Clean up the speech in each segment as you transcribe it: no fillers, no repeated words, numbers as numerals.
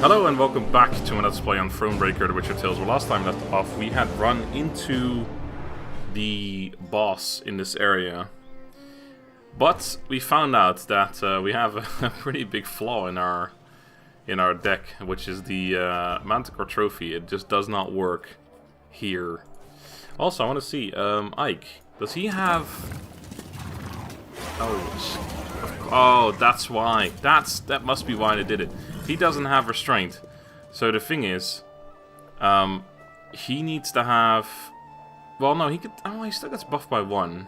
Hello and welcome back to another play on Thronebreaker, The Witcher Tales. Well, last time we left off, we had run into the boss in this area. But we found out that we have a pretty big flaw in our deck, which is the Manticore trophy. It just does not work here. Also, I want to see, Ike, does he have... Oh, that's why. That must be why they did it. He doesn't have restraint. So the thing is, he needs to have... Well, no, he could... Oh, he still gets buffed by 1.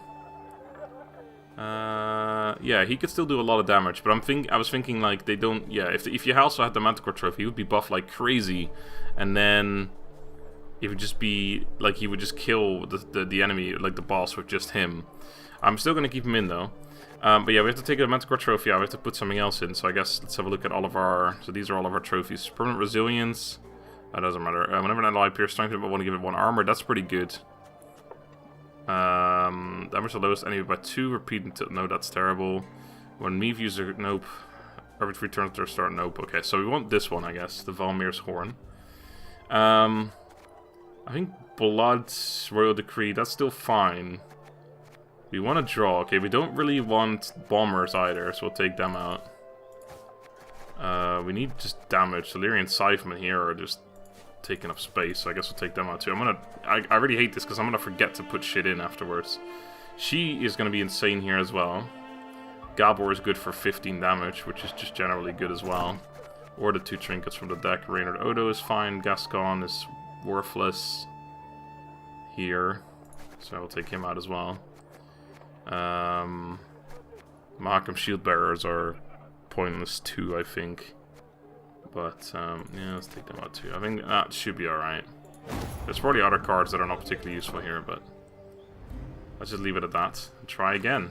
Yeah, he could still do a lot of damage, but I was thinking, like, they don't... Yeah, if you also had the Manticore trophy, he would be buffed like crazy, and then it would just be... Like, he would just kill the enemy, like the boss, with just him. I'm still going to keep him in, though. But yeah, we have to take a Manticore trophy out. We have to put something else in. So I guess let's have a look at all of our... So these are all of our trophies. Permanent Resilience. That doesn't matter. Whenever an ally appears strengthened, I want to give it 1 armor. That's pretty good. Damage the lowest enemy by 2. Repeat until... No, that's terrible. When Meve user... Nope. Every 3 turns to start. Nope. Okay, so we want this one, I guess. The Valmir's Horn. I think Blood's Royal Decree. That's still fine. We want to draw. Okay, we don't really want bombers either, so we'll take them out. We need just damage. So Lyria and Siphon here are just taking up space, so I guess we'll take them out too. I really hate this because I'm gonna forget to put shit in afterwards. She is gonna be insane here as well. Gabor is good for 15 damage, which is just generally good as well. Or the 2 trinkets from the deck. Reynard Odo is fine. Gascon is worthless here, so I'll take him out as well. Mahakam Shield Bearers are pointless too, I think. But, yeah, let's take them out too. I think that should be alright. There's probably other cards that are not particularly useful here, but let's just leave it at that and try again.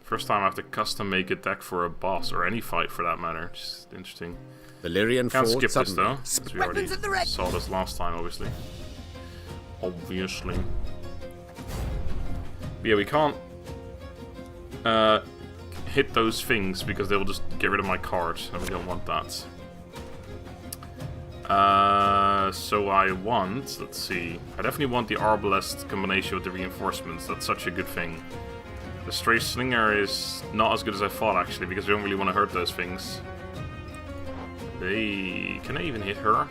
First time I have to custom make a deck for a boss, or any fight for that matter. Just interesting. Valyrian Can't fort skip this suddenly. though, because we already saw this last time, obviously. But yeah, we can't hit those things because they will just get rid of my card, and we don't want that. So I want, let's see, I definitely want the Arbalest combination with the reinforcements. That's such a good thing. The Stray Slinger is not as good as I thought, actually, because we don't really want to hurt those things. Can I even hit her?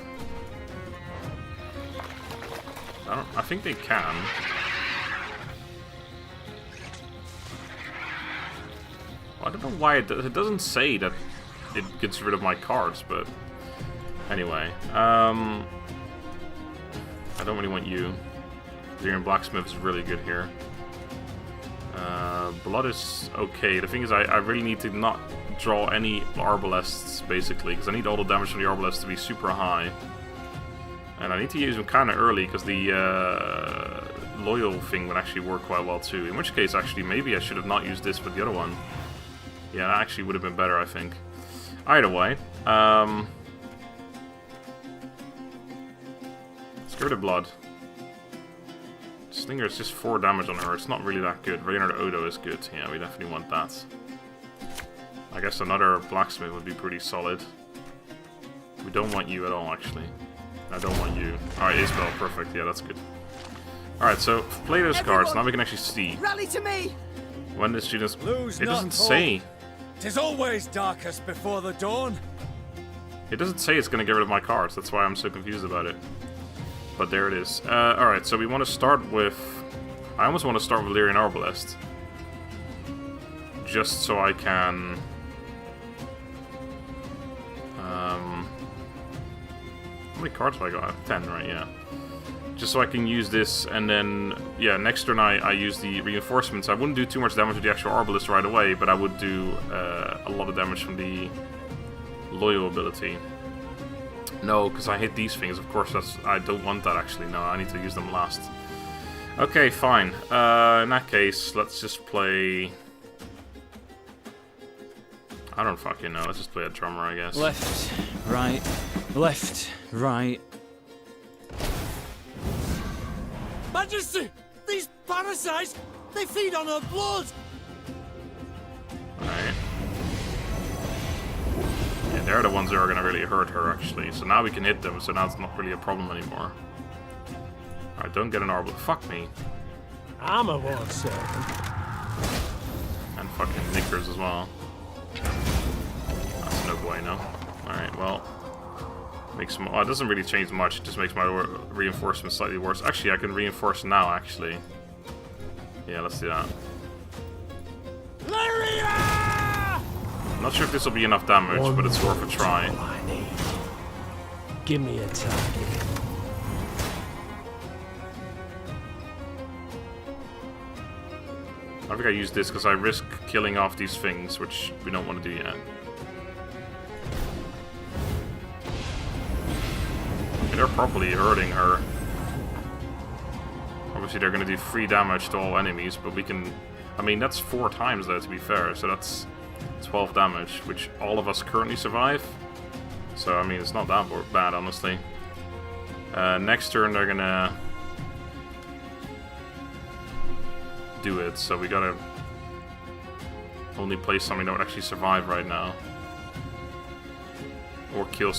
I think they can. I don't know why it doesn't say that it gets rid of my cards, but anyway. I don't really want you. Lyrian Blacksmith is really good here. Blood is okay. The thing is, I really need to not draw any Arbalests, basically, because I need all the damage from the Arbalests to be super high. And I need to use them kind of early, because the Loyal thing would actually work quite well too. In which case, actually, maybe I should have not used this, but the other one. Yeah, that actually would have been better, I think. Either way, let's get rid of Blood. Slinger is just 4 damage on her. It's not really that good. Reynard Odo is good. Yeah, we definitely want that. I guess another Blacksmith would be pretty solid. We don't want you at all, actually. I don't want you. Alright, Isabel, perfect. Yeah, that's good. Alright, so play those cards. Now we can actually see. Rally to me! When the students... Lose It doesn't not say. hope. 'Tis always darkest before the dawn. It doesn't say it's going to get rid of my cards. That's why I'm so confused about it. But there it is. Alright, so we want to start with... I almost want to start with Lyrian Arbalest. Just so I can... How many cards have I got? 10, right? Yeah. Just so I can use this, and then, yeah, next turn I use the reinforcements. I wouldn't do too much damage with the actual Arbalest right away, but I would do a lot of damage from the Loyal ability. No, because I hit these things, of course, I don't want that actually. No, I need to use them last. Okay, fine. In that case, let's just play... I don't fucking know, let's just play a drummer, I guess. Left, right, left, right. Majesty! These parasites! They feed on her blood! Alright. Yeah, they're the ones that are going to really hurt her, actually. So now we can hit them, so now it's not really a problem anymore. Alright, don't get an orbital. Fuck me. I'm a war servant. And fucking knickers as well. That's no bueno. Alright, well. Makes some, oh, it doesn't really change much, it just makes my reinforcement slightly worse. Actually, I can reinforce now, actually. Yeah, let's do that. Lyria! I'm not sure if this will be enough damage, but it's worth a try. All I need. Give me a target. I think I use this because I risk killing off these things, which we don't want to do yet. They're probably hurting her. Obviously they're going to do 3 damage to all enemies, but we can... I mean, that's 4 times though, to be fair, so that's 12 damage, which all of us currently survive. So, I mean, it's not that bad, honestly. Next turn they're going to do it, so we gotta only play something that would actually survive right now. Or kill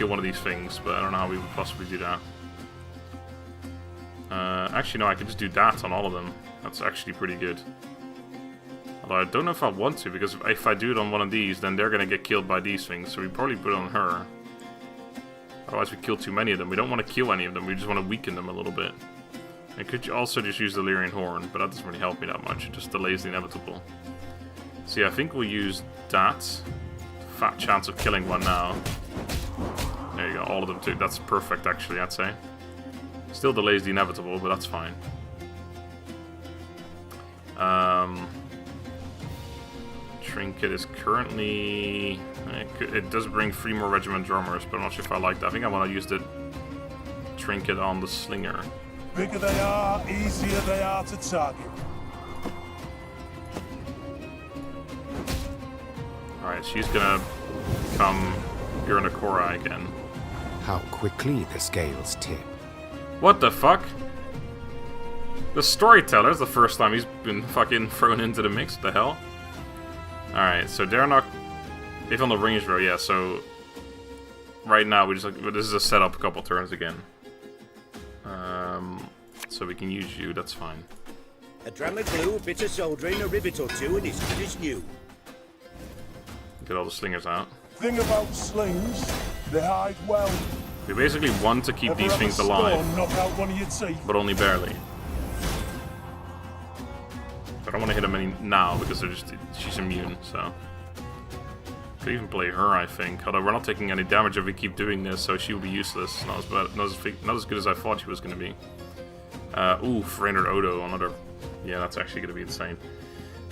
one of these things, but I don't know how we would possibly do that. Actually, no, I could just do that on all of them. That's actually pretty good. Although I don't know if I want to, because if I do it on one of these, then they're gonna get killed by these things, so we probably put it on her. Otherwise we kill too many of them. We don't want to kill any of them, we just want to weaken them a little bit. I could also just use the Lyrian Horn, but that doesn't really help me that much. It just delays the inevitable. So yeah, I think we'll use that. Fat chance of killing one now. There you go, all of them too. That's perfect, actually, I'd say. Still delays the inevitable, but that's fine. Trinket is currently... It does bring 3 more regiment drummers, but I'm not sure if I like that. I think I want to use the Trinket on the Slinger. Bigger they are, easier they are to target. Alright, she's gonna become Gernichora again. How quickly the scales tip. What the fuck? The Storyteller's the first time he's been fucking thrown into the mix. What the hell? Alright, so they're not... If on the range row, yeah, so... Right now, we just like... This is a setup a couple turns again. So we can use you, that's fine. A dram of glue, a bit of soldering, a rivet or 2, and it's good as new. Get all the slingers out. Thing about slings, they hide well. We basically want to keep these things alive, knock out one of your teeth. but only barely. I don't want to hit them any now because they're just she's immune, so could even play her, I think. Although we're not taking any damage if we keep doing this, so she will be useless. Not as good as I thought she was going to be. Ooh, 300 Odo, another. Yeah, that's actually going to be insane.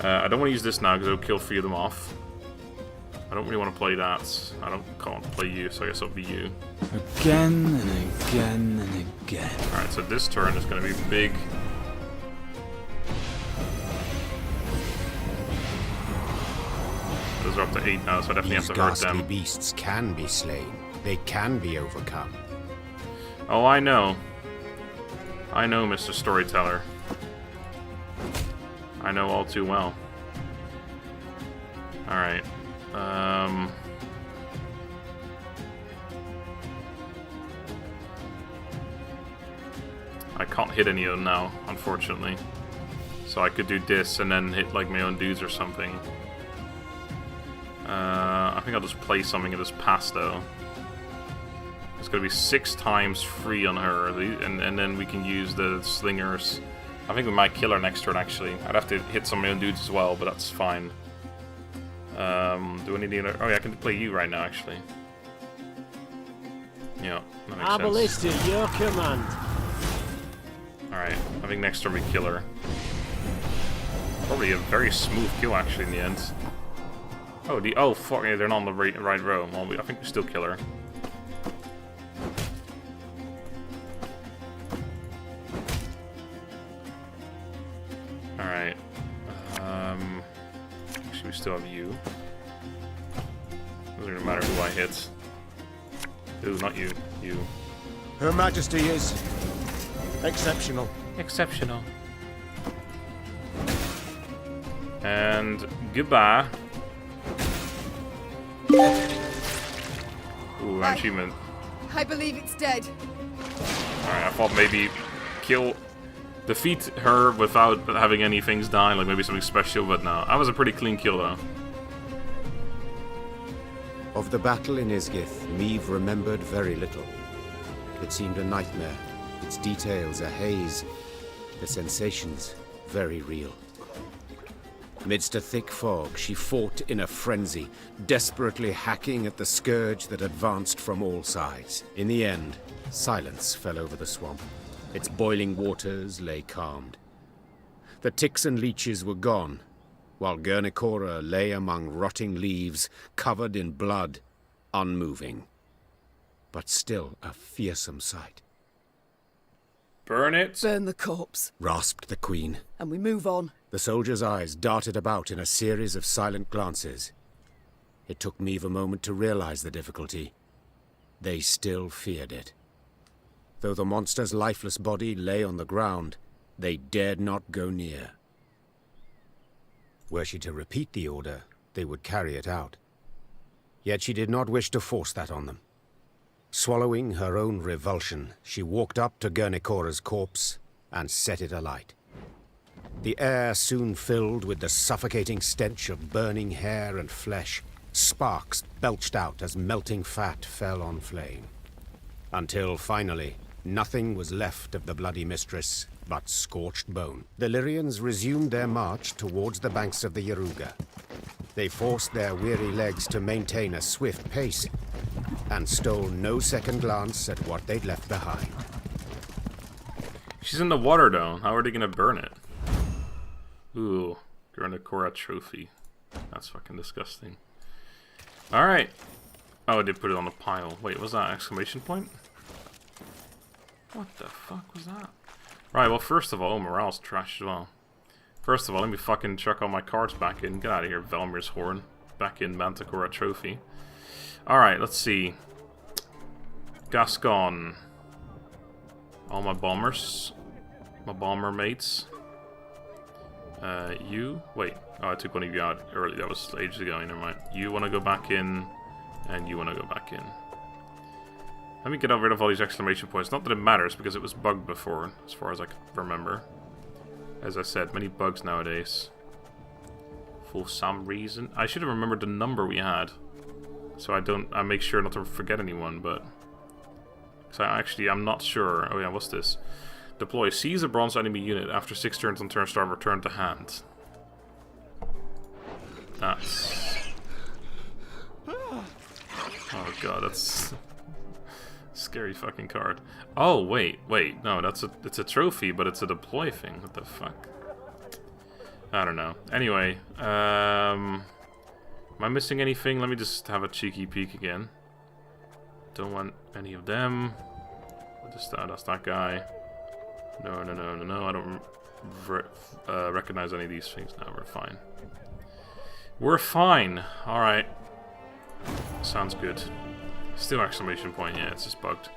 I don't want to use this now because it'll kill 3 of them off. I don't really want to play that. Can't play you, so I guess it'll be you. Again and again and again. Alright, so this turn is going to be big. Those are up to 8 now, so I definitely These have to hurt ghastly them. beasts can be slain. They can be overcome. Oh, I know. I know, Mr. Storyteller. I know all too well. Alright. I can't hit any of them now, unfortunately. So I could do this and then hit like my own dudes or something. I think I'll just play something in this pass though. It's gonna be 6 times free on her, and then we can use the slingers. I think we might kill her next turn actually. I'd have to hit some of my own dudes as well, but that's fine. Do I need any other? Oh yeah, I can play you right now actually. Yeah, that makes sense. Ballista, your command. Alright, I think next turn we kill her. Probably a very smooth kill actually in the end. Oh, fuck, yeah, they're not on the right row. Well, I think we still kill her. Alright. Actually, we still have you. Doesn't really matter who I hit. Ooh, not you. You. Her Majesty is exceptional. Exceptional. And goodbye. Ooh, achievement. I believe it's dead. Alright, I thought maybe defeat her without having any things die, like maybe something special, but no. That was a pretty clean kill, though. Of the battle in Isgith, Meve remembered very little. It seemed a nightmare, its details a haze, the sensations very real. Amidst a thick fog, she fought in a frenzy, desperately hacking at the scourge that advanced from all sides. In the end, silence fell over the swamp. Its boiling waters lay calmed. The ticks and leeches were gone, while Gernichora lay among rotting leaves, covered in blood, unmoving. But still a fearsome sight. Burn it! Burn the corpse, Rasped the queen. and we move on. The soldier's eyes darted about in a series of silent glances. It took Meve a moment to realize the difficulty. They still feared it. Though the monster's lifeless body lay on the ground, they dared not go near. Were she to repeat the order, they would carry it out. Yet she did not wish to force that on them. Swallowing her own revulsion, she walked up to Gernichora's corpse and set it alight. The air soon filled with the suffocating stench of burning hair and flesh. Sparks belched out as melting fat fell on flame. Until finally, nothing was left of the bloody mistress but scorched bone. The Lyrians resumed their march towards the banks of the Yaruga. They forced their weary legs to maintain a swift pace, and stole no second glance at what they'd left behind. She's in the water, though. How are they gonna burn it? Ooh, Gernichora trophy. That's fucking disgusting. Alright. Oh, I did put it on a pile. Wait, was that exclamation point? What the fuck was that? Right, well, first of all, morale's trash as well. First of all, let me fucking chuck all my cards back in. Get out of here, Velmir's Horn. Back in Manticore trophy. Alright, let's see. Gascon. All my bombers. My bomber mates. You? Wait. Oh, I took one of you out early. That was ages ago. Never mind. You want to go back in, and you want to go back in. Let me get rid of all these exclamation points. Not that it matters, because it was bugged before, as far as I can remember. As I said, many bugs nowadays. For some reason. I should have remembered the number we had. So I make sure not to forget anyone, but... So I'm not sure. Oh yeah, what's this? Deploy. Seize a bronze enemy unit. After 6 turns on turn start, return to hand. That's... Oh god, that's... Scary fucking card. Oh, wait. No, it's a trophy, but it's a deploy thing. What the fuck? I don't know. Anyway, am I missing anything? Let me just have a cheeky peek again. Don't want any of them. Just that's that guy. No. I don't recognize any of these things. No, we're fine. We're fine. All right. Sounds good. Still exclamation point. Yeah, it's just bugged.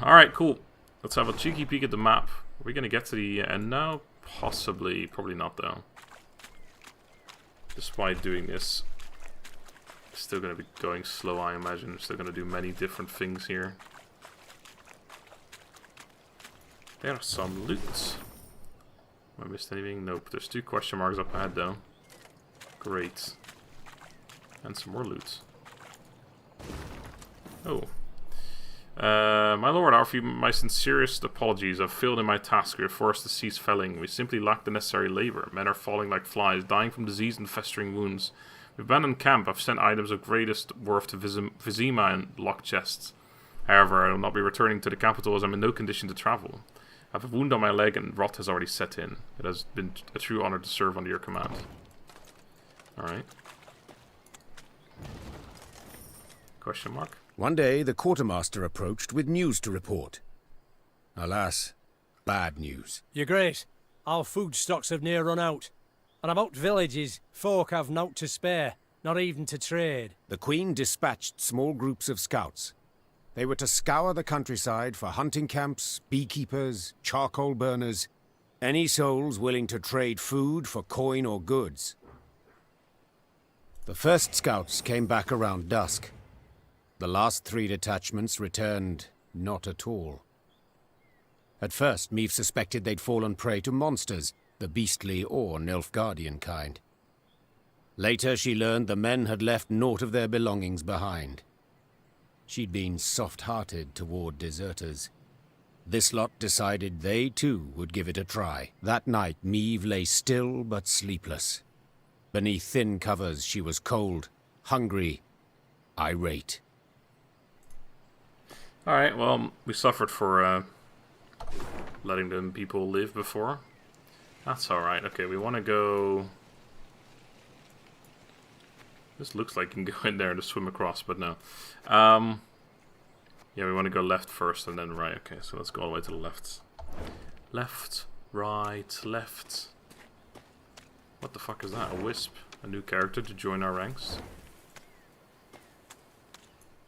All right, cool. Let's have a cheeky peek at the map. Are we gonna get to the end now? Possibly. Probably not though. Despite doing this, it's still gonna be going slow. I imagine. Still gonna do many different things here. There are some loot. Have I missed anything? Nope. There's 2 question marks up ahead though. Great. And some more loot. Oh. My lord, I offer you my sincerest apologies. I've failed in my task. We are forced to cease felling. We simply lack the necessary labor. Men are falling like flies, dying from disease and festering wounds. We've abandoned camp. I've sent items of greatest worth to Vizima and locked chests. However, I will not be returning to the capital as I'm in no condition to travel. I have a wound on my leg and rot has already set in. It has been a true honor to serve under your command. Alright. Question mark? One day, the quartermaster approached with news to report. Alas, bad news. Your Grace, our food stocks have near run out. And about villages, folk have naught to spare, not even to trade. The Queen dispatched small groups of scouts. They were to scour the countryside for hunting camps, beekeepers, charcoal burners, any souls willing to trade food for coin or goods. The first scouts came back around dusk. The last 3 detachments returned not at all. At first, Meve suspected they'd fallen prey to monsters, the beastly or Nilfgaardian kind. Later, she learned the men had left naught of their belongings behind. She'd been soft-hearted toward deserters. This lot decided they, too, would give it a try. That night, Meve lay still but sleepless. Beneath thin covers, she was cold, hungry, irate. Alright, well, we suffered for letting them people live before. That's alright. Okay, we want to go... This looks like you can go in there and just swim across, but no. Yeah, we want to go left first and then right. Okay, so let's go all the way to the left. Left, right, left. What the fuck is that? A wisp? A new character to join our ranks?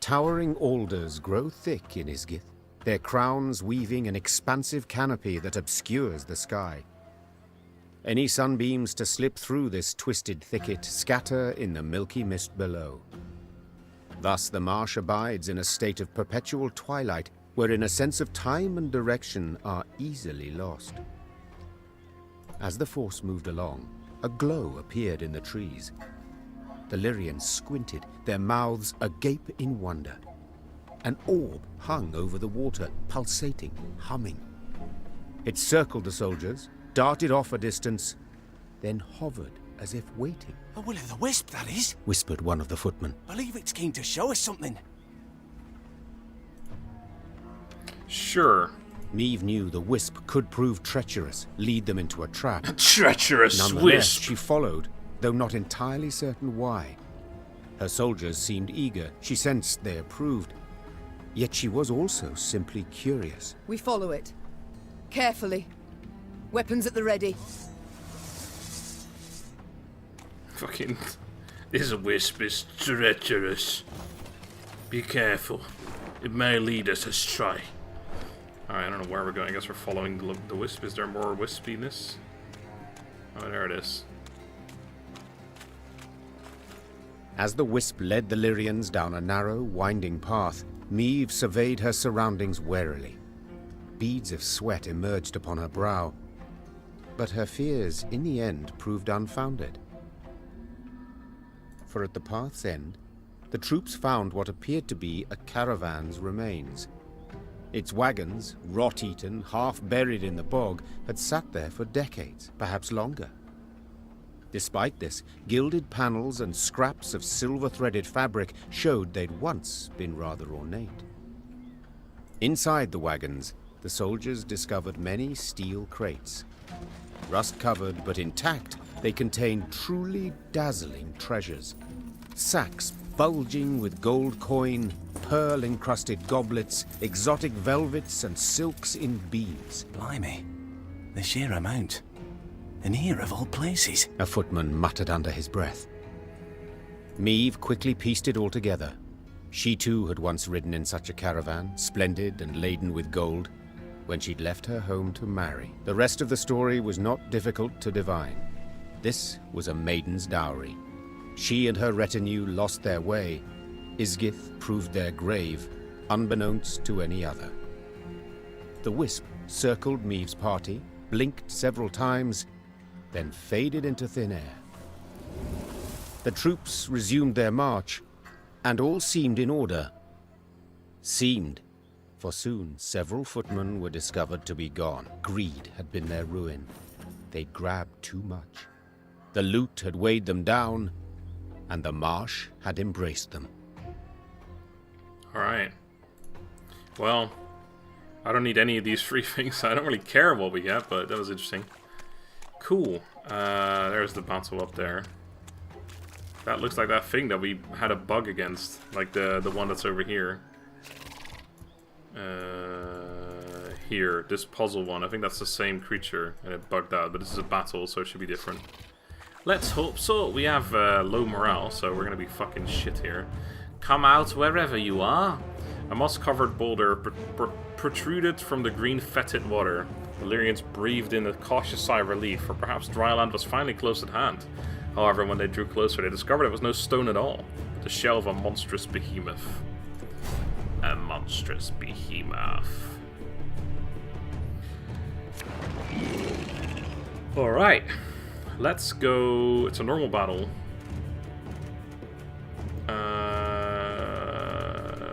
Towering alders grow thick in Isgith, their crowns weaving an expansive canopy that obscures the sky. Any sunbeams to slip through this twisted thicket scatter in the milky mist below. Thus the marsh abides in a state of perpetual twilight, wherein a sense of time and direction are easily lost. As the force moved along, a glow appeared in the trees. The Lyrians squinted, their mouths agape in wonder. An orb hung over the water, pulsating, humming. It circled the soldiers, darted off a distance, then hovered as if waiting. A will-o'-the-wisp, that is. Whispered one of the footmen. Believe it's keen to show us something. Sure. Meve knew the wisp could prove treacherous, lead them into a trap. Treacherous Nonetheless, wisp! she followed, though not entirely certain why. Her soldiers seemed eager, she sensed they approved. Yet she was also simply curious. We follow it. Carefully. Weapons at the ready. Fucking... This wisp is treacherous. Be careful. It may lead us astray. Alright, I don't know where we're going. I guess we're following the wisp. Is there more wispiness? Oh, there it is. As the wisp led the Lyrians down a narrow, winding path, Meve surveyed her surroundings warily. Beads of sweat emerged upon her brow, but her fears, in the end, proved unfounded. For at the path's end, the troops found what appeared to be a caravan's remains. Its wagons, rot-eaten, half-buried in the bog, had sat there for decades, perhaps longer. Despite this, gilded panels and scraps of silver-threaded fabric showed they'd once been rather ornate. Inside the wagons, the soldiers discovered many steel crates. Rust-covered but intact, they contained truly dazzling treasures. Sacks bulging with gold coin, pearl-encrusted goblets, exotic velvets and silks in beads. Blimey. The sheer amount. And here of all places. A footman muttered under his breath. Meve quickly pieced it all together. She too had once ridden in such a caravan, splendid and laden with gold, when she'd left her home to marry. The rest of the story was not difficult to divine. This was a maiden's dowry. She and her retinue lost their way. Isgith proved their grave, unbeknownst to any other. The wisp circled Meve's party, blinked several times, then faded into thin air. The troops resumed their march, and all seemed in order. Seemed, for soon several footmen were discovered to be gone. Greed had been their ruin. They'd grabbed too much. The loot had weighed them down, and the marsh had embraced them. Alright. Well, I don't need any of these free things. I don't really care what we get, but that was interesting. Cool. There's the battle up there. That looks like that thing that we had a bug against. Like the one that's over here. Here. This puzzle one. I think that's the same creature. And it bugged out. But this is a battle, so it should be different. Let's hope so. We have low morale, so we're going to be fucking shit here. Come out wherever you are. A moss-covered boulder protruded from the green fetid water. The Lyrians breathed in a cautious sigh of relief, for perhaps dry land was finally close at hand. However, when they drew closer, they discovered it was no stone at all, but the shell of a monstrous behemoth. monstrous behemoth. Alright. Let's go... It's a normal battle.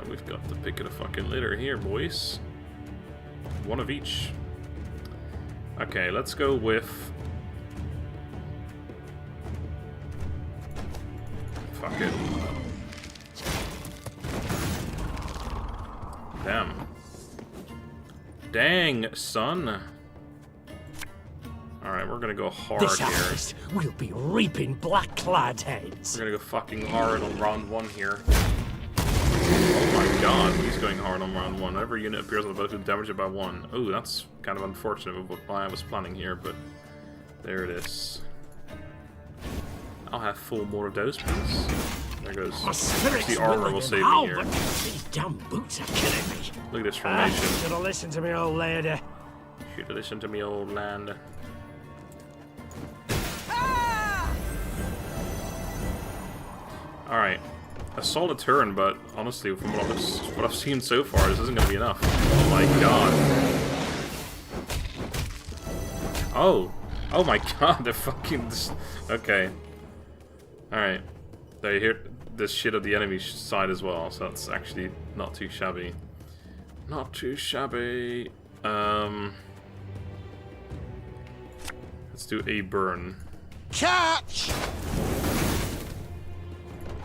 We've got the pick of the fucking litter here, boys. One of each. Okay, let's go with... Fuck it. Damn. Dang, son. Alright, we're gonna go hard This here. harvest will be reaping black-clad heads. We're gonna go fucking hard on round 1 here. Oh my god, he's going hard on round 1. Every unit appears on the battlefield damaged it by 1. Oh, that's kind of unfortunate of what I was planning here, but there it is. I'll have 4 more of those, please. There goes. The armor will save me here. These damn boots are killing me. Look at this formation. Should have listened to me, old lady. Should have listened to me, old land. Alright. A solid turn, but honestly, from what I've seen so far, this isn't going to be enough. Oh my god. Oh. Oh my god, they're fucking... Okay. Alright. They hear this shit of the enemy side as well, so that's actually not too shabby. Not too shabby. Let's do a burn. Catch!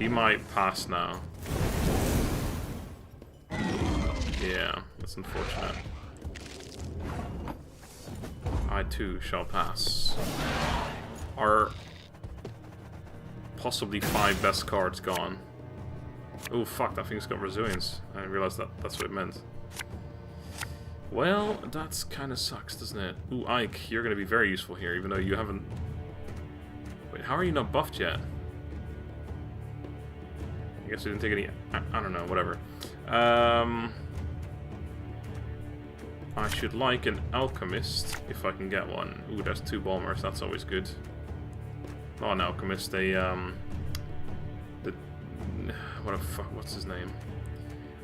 He might pass now. Yeah, that's unfortunate. I too shall pass. Our possibly 5 best cards gone. Oh fuck, that thing's got resilience. I didn't realize that's what it meant. Well, that's kind of sucks, doesn't it? Ooh, Ike, you're going to be very useful here, even though you haven't... Wait, how are you not buffed yet? I guess we didn't take any... I don't know, whatever. I should like an alchemist, if I can get one. Ooh, there's 2 bombers, that's always good. Not an alchemist, what the fuck, what's his name?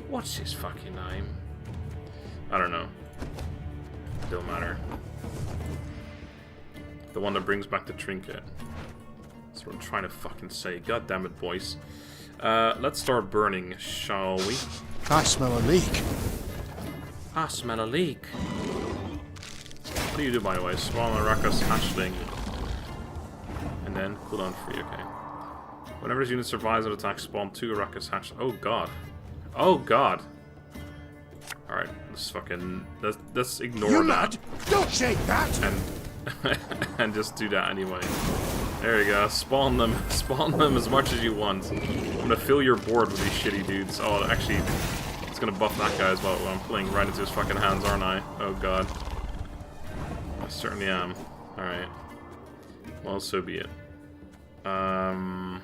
What's his fucking name? I don't know. Don't matter. The one that brings back the trinket. That's what I'm trying to fucking say. God damn it, boys. Let's start burning, shall we? I smell a leak. I smell a leak. What do you do, by the way? Spawn a Rakas hatchling. And then cooldown free, okay. Whenever this unit survives an attack, spawn 2 Rakas hatch. Oh god. Oh god. Alright, let's fucking... Let's ignore You that. lad, don't shake that! And, and just do that anyway. There you go. Spawn them. Spawn them as much as you want. I'm gonna fill your board with these shitty dudes. Oh, actually, it's gonna buff that guy as well. I'm playing right into his fucking hands, aren't I? Oh god. I certainly am. Alright. Well, so be it. So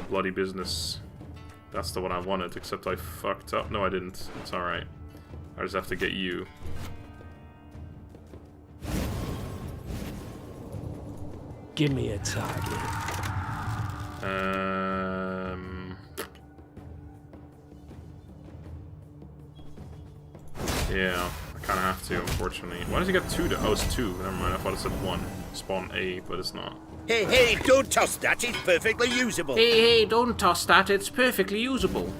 bloody business. That's the one I wanted, except I fucked up. No, I didn't. It's alright. I just have to get you. Give me a target. Yeah, I kind of have to, unfortunately. Why does he get 2? Oh, it's 2. Never mind, I thought it said 1. Spawn A, but it's not. Hey, hey, don't toss that. It's perfectly usable. Hey, don't toss that. It's perfectly usable.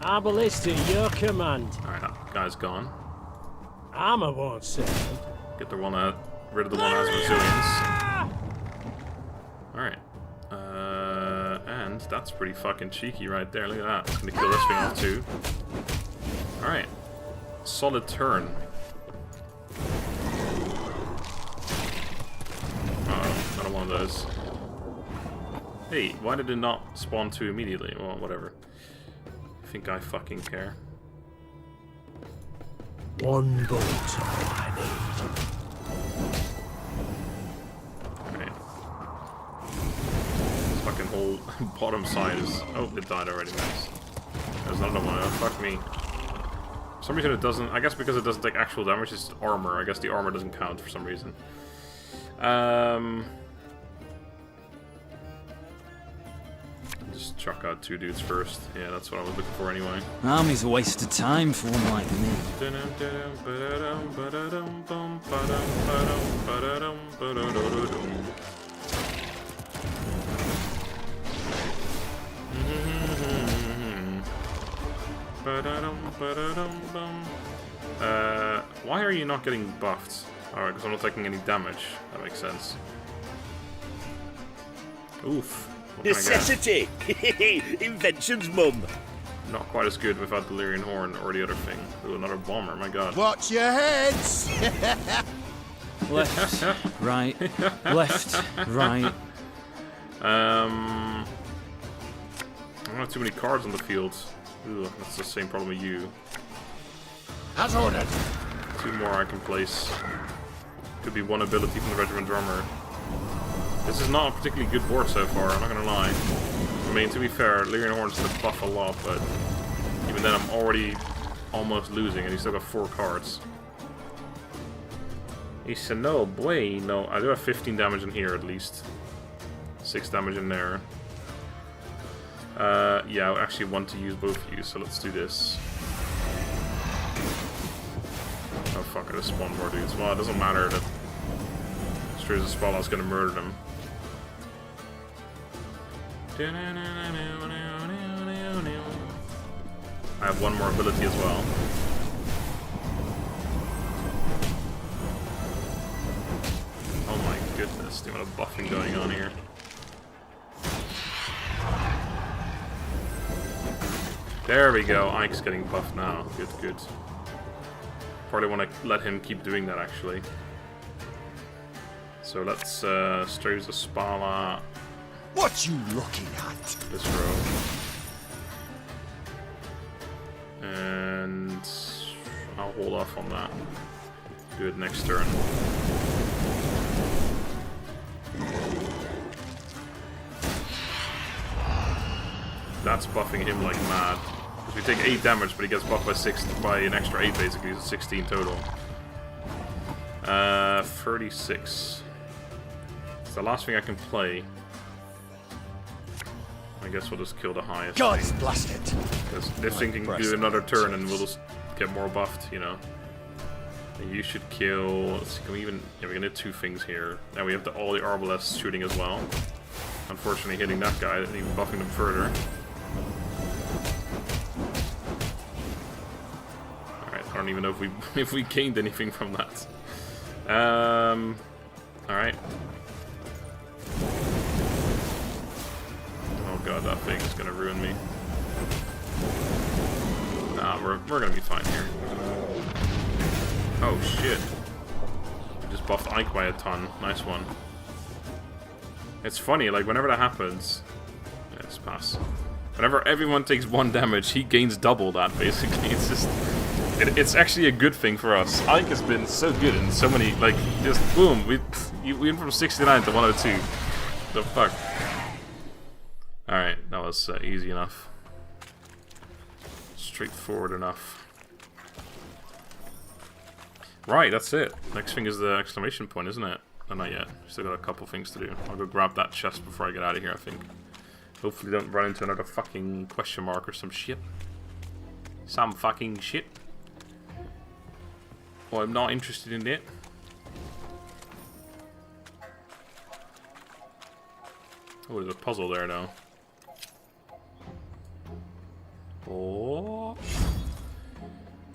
Arbalista, your command. Alright, that guy's gone. Armor won't save. Get the one out. Rid of the one that has resilience. Alright. And that's pretty fucking cheeky right there. Look at that. It's gonna kill this thing off too. Alright. Solid turn. Oh, not one of those. Hey, why did it not spawn 2 immediately? Well, whatever. I think I fucking care. One bolt I need. Alright. This fucking whole bottom side is... Oh, it died already, nice. There's another one. Oh, fuck me. For some reason it doesn't... I guess because it doesn't take actual damage, it's just armor. I guess the armor doesn't count for some reason. just chuck out 2 dudes first. Yeah, that's what I was looking for anyway. Army's a waste of time for one like me. Why are you not getting buffed? Alright, because I'm not taking any damage. That makes sense. Oof. What can I get? Necessity! Invention's mum. Not quite as good without the Lyrian Horn or the other thing. Ooh, another bomber, my god. Watch your heads! Left, right, left, right. I don't have too many cards on the field. Ooh, that's the same problem with you. As ordered. 2 more I can place. Could be 1 ability from the Regiment Drummer. This is not a particularly good board so far, I'm not gonna lie. I mean, to be fair, Lyrian Horn's gonna buff a lot, but even then I'm already almost losing, and he's still got 4 cards. It's a no bueno. I do have 15 damage in here at least. 6 damage in there. Yeah, I actually want to use both of you, so let's do this. Oh fuck, I just spawned more dudes. Well, it doesn't matter that Straight as Spala's gonna murder them. I have 1 more ability as well. Oh my goodness, the amount of buffing going on here. There we go, Ike's getting buffed now. Good, good. Probably want to let him keep doing that actually. So let's Strays the Spala. What you looking at? This row. And I'll hold off on that. Do it next turn. That's buffing him like mad. Because we take 8 damage, but he gets buffed by an extra 8 basically, so 16 total. 36. It's the last thing I can play. I guess we'll just kill the highest. God's blast it! Because this thing can do another turn and we'll just get more buffed, you know. And you should kill... Let's see, can we even... Yeah, we can hit 2 things here. Now we have all the Arbalests shooting as well. Unfortunately hitting that guy and even buffing them further. Alright, I don't even know if we gained anything from that. Alright. Oh god, that thing is gonna ruin me. Nah, we're gonna be fine here. Oh shit. I just buffed Ike by a ton. Nice one. It's funny, like whenever that happens... Yeah, just pass. Whenever everyone takes 1 damage, he gains double that basically. It's just... It's actually a good thing for us. Ike has been so good in so many, like, just boom, we went from 69 to 102. The fuck? Alright, that was easy enough. Straightforward enough. Right, that's it. Next thing is the exclamation point, isn't it? Oh, not yet. Still got a couple things to do. I'll go grab that chest before I get out of here, I think. Hopefully don't run into another fucking question mark or some shit. Some fucking shit. Well, I'm not interested in it. Oh, there's a puzzle there now. Oh.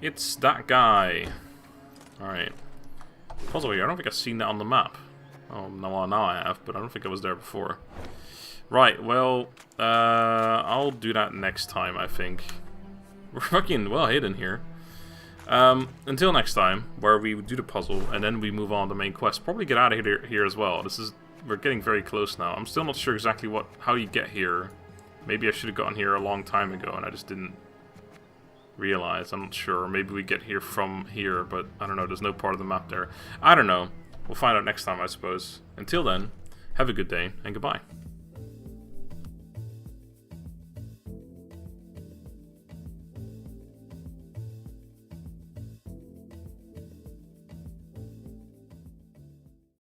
It's that guy. Alright. Puzzle here. I don't think I've seen that on the map. Oh, no, well, now I have, but I don't think I was there before. Right, well, I'll do that next time, I think. We're fucking well hidden here. Until next time, where we do the puzzle, and then we move on to the main quest. Probably get out of here as well. We're getting very close now. I'm still not sure exactly how you get here. Maybe I should have gotten here a long time ago, and I just didn't realize. I'm not sure. Maybe we get here from here, but I don't know. There's no part of the map there. I don't know. We'll find out next time, I suppose. Until then, have a good day, and goodbye.